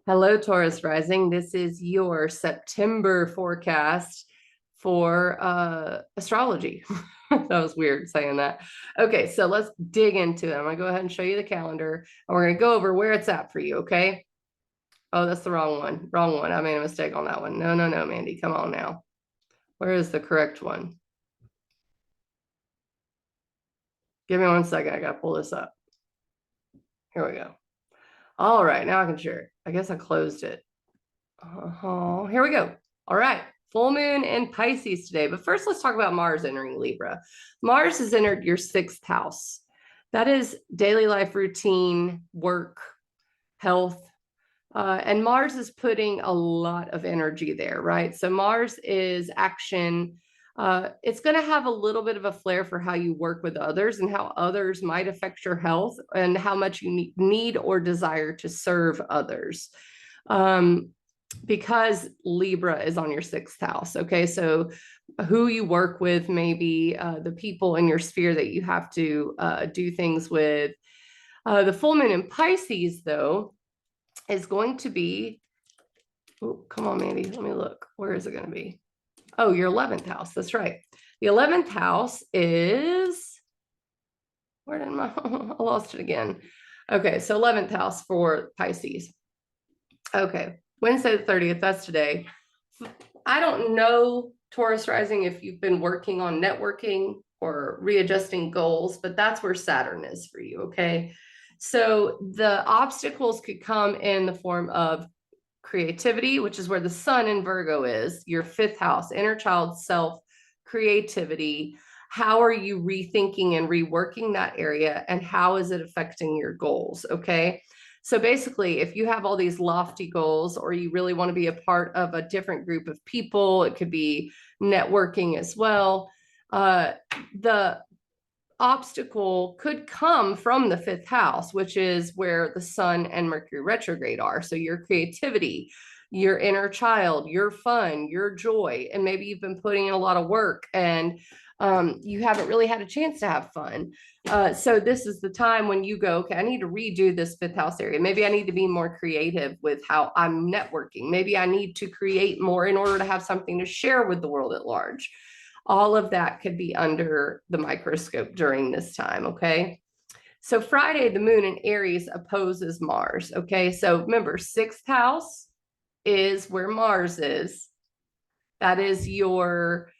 Hello, Taurus rising. This is your September forecast for astrology. That was weird saying that. Okay, so let's dig into it. I'm gonna go ahead and show you the calendar, and we're gonna go over where it's at for you, okay? Oh, that's the wrong one. Wrong one. I made a mistake on that one. No, no, no, Mandy. Come on now. Where is the correct one? Give me 1 second. I gotta pull this up. Here we go. All right, now I can share it. I guess I closed it. Here we go. All right. Full moon in Pisces today. But first, let's talk about Mars entering Libra. Mars has entered your sixth house. That is daily life routine, work, health. And Mars is putting a lot of energy there, right? So Mars is action. It's going to have a little bit of a flair for how you work with others and how others might affect your health and how much you need or desire to serve others. Because Libra is on your sixth house. Okay. So who you work with, maybe the people in your sphere that you have to do things with. The full moon in Pisces, though, is going to be, oh, come on, Mandy, let me look. Where is it going to be? Oh, your 11th house. That's right. The 11th house is, where did my, I lost it again. Okay. So 11th house for Pisces. Okay. Wednesday the 30th, that's today. I don't know, Taurus rising, if you've been working on networking or readjusting goals, but that's where Saturn is for you, okay? So the obstacles could come in the form of creativity, which is where the sun in Virgo is, your fifth house, inner child self, creativity. How are you rethinking and reworking that area, and how is it affecting your goals, okay? So basically, if you have all these lofty goals, or you really want to be a part of a different group of people, it could be networking as well. The obstacle could come from the fifth house, which is where the sun and Mercury retrograde are. So your creativity, your inner child, your fun, your joy, and maybe you've been putting in a lot of work and you haven't really had a chance to have fun. So this is the time when you go, okay, I need to redo this fifth house area. Maybe I need to be more creative with how I'm networking. Maybe I need to create more in order to have something to share with the world at large. All of that could be under the microscope during this time, okay? So Friday, the moon in Aries opposes Mars, okay? So remember, sixth house is where Mars is. That is your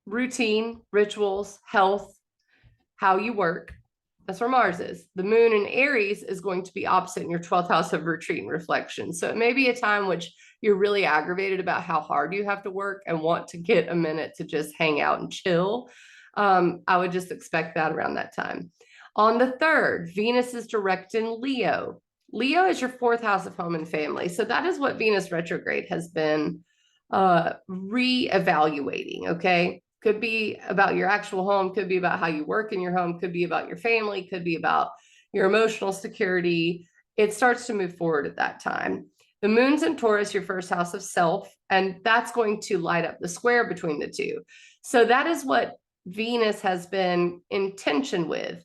routine, rituals, health, how you work. That's where Mars is. The moon in Aries is going to be opposite in your 12th house of retreat and reflection. So it may be a time which you're really aggravated about how hard you have to work and want to get a minute to just hang out and chill. I would just expect that around that time. On the 3rd, Venus is direct in Leo. Leo is your 4th house of home and family. So that is what Venus retrograde has been re-evaluating, okay? Could be about your actual home, could be about how you work in your home, could be about your family, could be about your emotional security. It starts to move forward at that time. The moon's in Taurus, your 1st house of self, and that's going to light up the square between the two. So that is what Venus has been in tension with.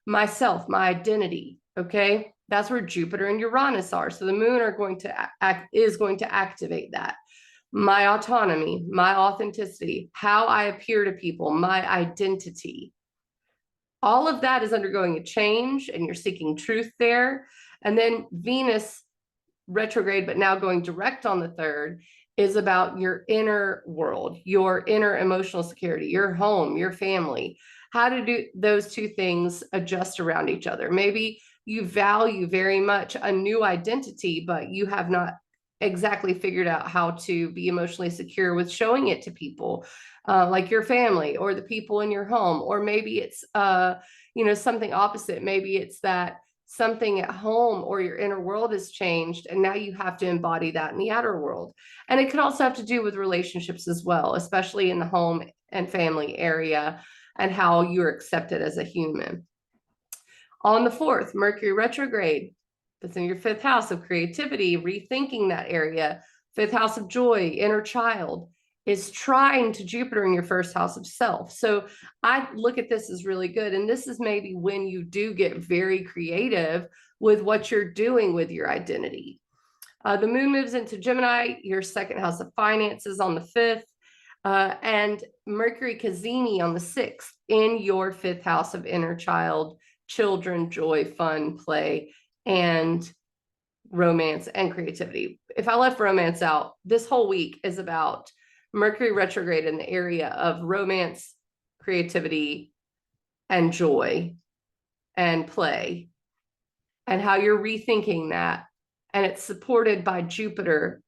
Myself, my identity, okay? That's where Jupiter and Uranus are. So the moon is going to activate that. My autonomy, my authenticity, how I appear to people, my identity. All of that is undergoing a change, and you're seeking truth there. And then Venus retrograde, but now going direct on the 3rd, is about your inner world, your inner emotional security, your home, your family. How to do those two things adjust around each other. Maybe you value very much a new identity, but you have not exactly figured out how to be emotionally secure with showing it to people, like your family or the people in your home. Or maybe it's something opposite. Maybe it's that something at home or your inner world has changed, and now you have to embody that in the outer world. And it could also have to do with relationships as well, especially in the home and family area, and how you're accepted as a human. On the 4th, Mercury retrograde, that's in your 5th house of creativity, rethinking that area, 5th house of joy, inner child. is trine to Jupiter in your first house of self. So I look at this as really good. And this is maybe when you do get very creative with what you're doing with your identity. The moon moves into Gemini, your second house of finances on the 5th, and Mercury Cazimi on the 6th in your 5th house of inner child, children, joy, fun, play, and romance and creativity. If I left romance out, this whole week is about Mercury retrograde in the area of romance, creativity, and joy and play, and how you're rethinking that. And it's supported by Jupiter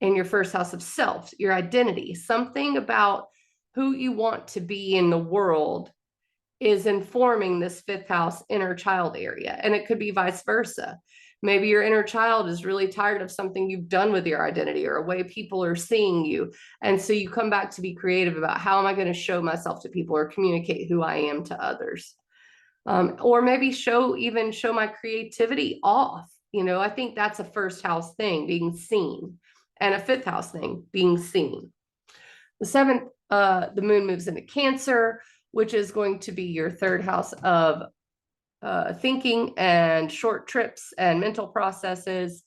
in your first house of self, your identity. Something about who you want to be in the world is informing this 5th house inner child area. And it could be vice versa. Maybe your inner child is really tired of something you've done with your identity or a way people are seeing you. And so you come back to be creative about how am I going to show myself to people or communicate who I am to others. Or maybe show my creativity off. I think that's a first house thing, being seen, and a 5th house thing, being seen. The 7th, the moon moves into Cancer, which is going to be your 3rd house of thinking and short trips and mental processes.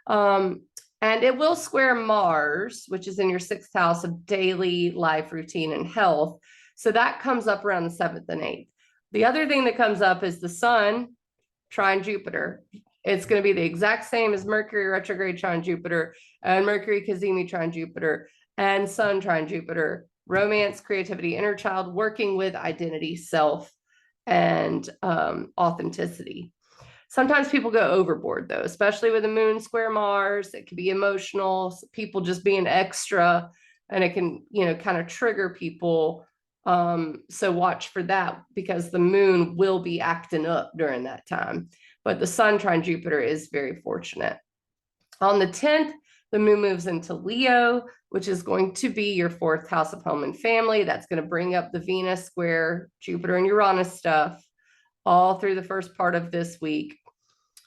And it will square Mars, which is in your 6th house of daily life routine and health. So that comes up around the 7th and 8th. The other thing that comes up is the sun trine Jupiter. It's going to be the exact same as Mercury retrograde trine Jupiter and Mercury Cazimi trine Jupiter and sun trine Jupiter. Romance, creativity, inner child, working with identity, self, and authenticity. Sometimes people go overboard though, especially with the moon square Mars. It can be emotional, people just being extra, and it can, kind of trigger people. So watch for that, because the moon will be acting up during that time. But the sun trine Jupiter is very fortunate. On the 10th, the moon moves into Leo, which is going to be your 4th house of home and family. That's going to bring up the Venus square Jupiter and Uranus stuff all through the first part of this week.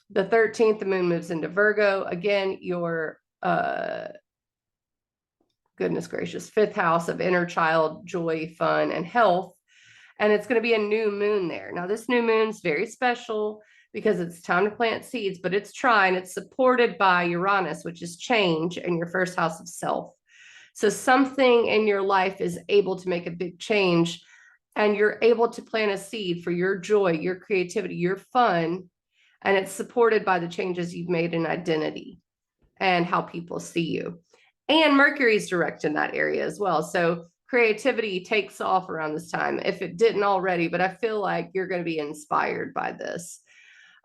The 13th, the moon moves into Virgo. Again, your, goodness gracious, 5th house of inner child, joy, fun, and health. And it's going to be a new moon there. Now, this new moon's very special because it's time to plant seeds, but it's trine. It's supported by Uranus, which is change, in your 1st house of self. So something in your life is able to make a big change, and you're able to plant a seed for your joy, your creativity, your fun, and it's supported by the changes you've made in identity and how people see you. And Mercury's direct in that area as well. So creativity takes off around this time, if it didn't already, but I feel like you're going to be inspired by this.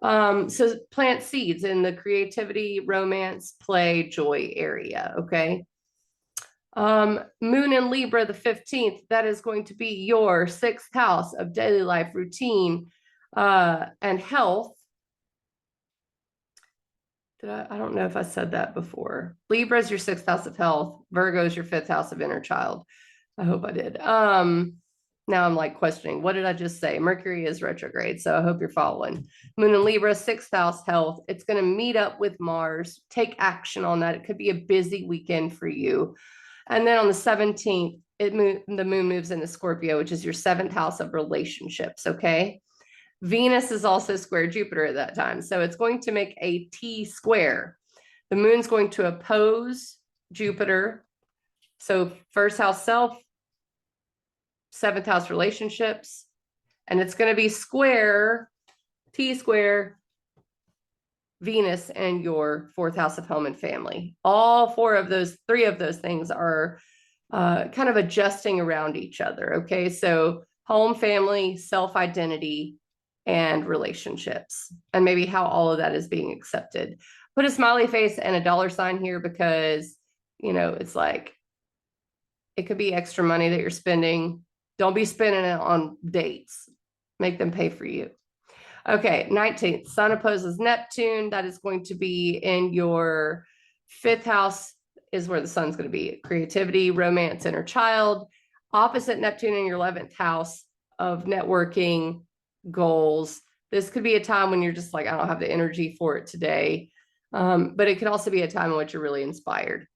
So plant seeds in the creativity, romance, play, joy area. Okay. Moon in Libra, the 15th, that is going to be your 6th house of daily life routine, and health. I don't know if I said that before. Libra is your 6th house of health. Virgo is your 5th house of inner child. I hope I did. Now I'm like questioning, what did I just say? Mercury is retrograde, so I hope you're following. Moon in Libra, 6th house health. It's going to meet up with Mars. Take action on that. It could be a busy weekend for you. And then on the 17th, the moon moves into Scorpio, which is your 7th house of relationships. Okay. Venus is also square Jupiter at that time. So it's going to make a T square. The moon's going to oppose Jupiter. So 1st house self, 7th house relationships, and it's going to be square, T square, Venus and your 4th house of home and family. All 3 of those things are kind of adjusting around each other. Okay. So home, family, self-identity, and relationships, and maybe how all of that is being accepted. Put a smiley face and a dollar sign here, because, it's like, it could be extra money that you're spending. Don't be spending it on dates. Make them pay for you. Okay, 19th, Sun opposes Neptune. That is going to be in your 5th house, is where the sun's going to be. Creativity, romance, inner child. Opposite Neptune in your 11th house of networking, goals. This could be a time when you're just like, I don't have the energy for it today. But it could also be a time in which you're really inspired.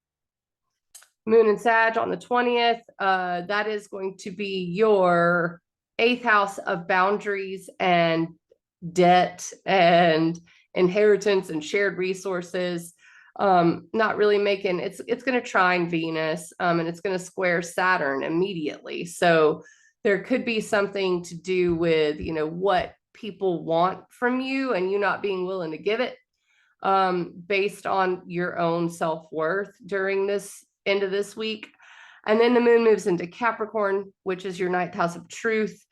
Moon and Sag on the 20th. That is going to be your 8th house of boundaries and debt and inheritance and shared resources. Not really making it's going to trine Venus, and it's going to square Saturn immediately. So there could be something to do with, what people want from you and you not being willing to give it, based on your own self-worth during this end of this week. And then the moon moves into Capricorn, which is your 9th house of truth,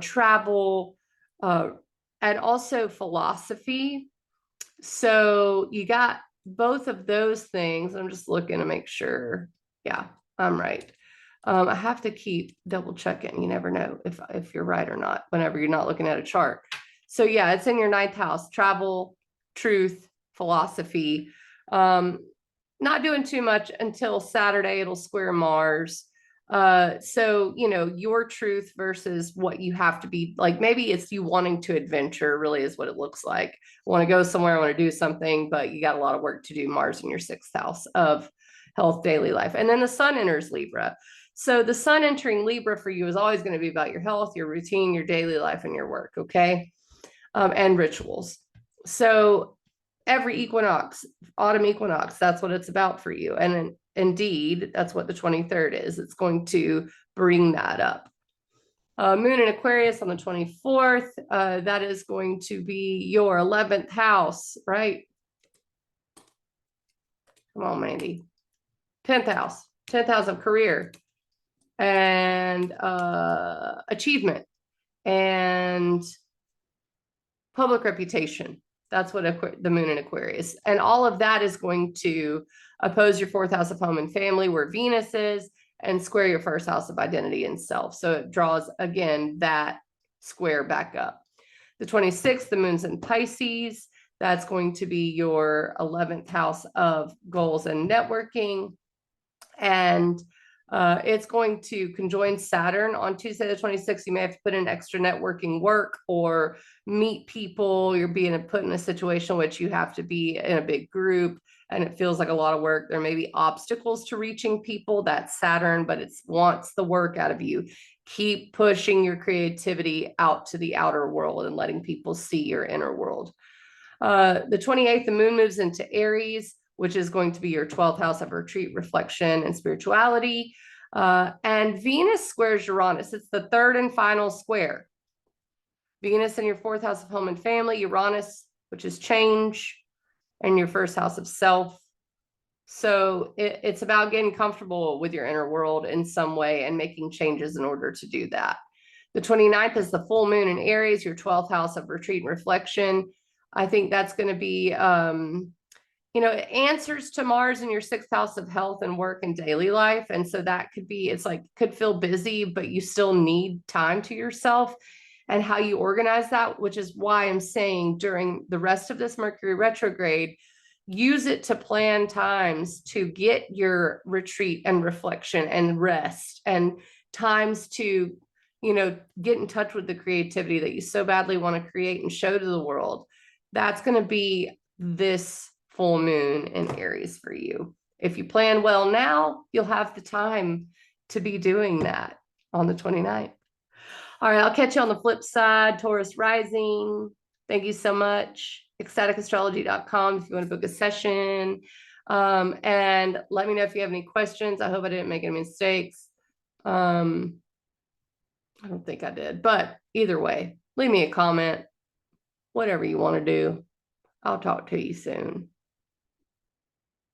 travel, and also philosophy. So you got both of those things. I'm just looking to make sure. Yeah, I'm right. I have to keep double checking. You never know if you're right or not whenever you're not looking at a chart. So yeah, it's in your 9th house, travel, truth, philosophy. Not doing too much until Saturday. It'll square Mars. So, your truth versus what you have to be like. Maybe it's you wanting to adventure, really is what it looks like. I want to go somewhere, I want to do something, but you got a lot of work to do. Mars in your 6th house of health, daily life. And then the sun enters Libra. So the sun entering Libra for you is always going to be about your health, your routine, your daily life, and your work. Okay. And rituals. So every equinox, autumn equinox, that's what it's about for you. And indeed, that's what the 23rd is. It's going to bring that up. Moon in Aquarius on the 24th. That is going to be your 11th house, right? Come on, Mandy. 10th house of career and achievement and public reputation. That's what the moon in Aquarius. And all of that is going to oppose your 4th house of home and family, where Venus is, and square your 1st house of identity and self. So it draws, again, that square back up. The 26th, the moon's in Pisces. That's going to be your 11th house of goals and networking. And it's going to conjoin Saturn on Tuesday the 26th. You may have to put in extra networking work or meet people. You're being put in a situation which you have to be in a big group and it feels like a lot of work. There may be obstacles to reaching people. That's Saturn, but it wants the work out of you. Keep pushing your creativity out to the outer world and letting people see your inner world. The 28th, the moon moves into Aries, which is going to be your 12th house of retreat, reflection, and spirituality. And Venus squares Uranus. It's the 3rd and final square. Venus in your 4th house of home and family, Uranus, which is change, and your 1st house of self. So it's about getting comfortable with your inner world in some way and making changes in order to do that. The 29th is the full moon in Aries, your 12th house of retreat and reflection. I think that's going to be, answers to Mars in your 6th house of health and work and daily life. And so that could be, could feel busy, but you still need time to yourself and how you organize that, which is why I'm saying during the rest of this Mercury retrograde, use it to plan times to get your retreat and reflection and rest and times to, get in touch with the creativity that you so badly want to create and show to the world. That's going to be this full moon in Aries for you. If you plan well now, you'll have the time to be doing that on the 29th. All right, I'll catch you on the flip side. Taurus rising. Thank you so much. ecstaticastrology.com if you want to book a session. And let me know if you have any questions. I hope I didn't make any mistakes. I don't think I did, but either way, leave me a comment, whatever you want to do. I'll talk to you soon.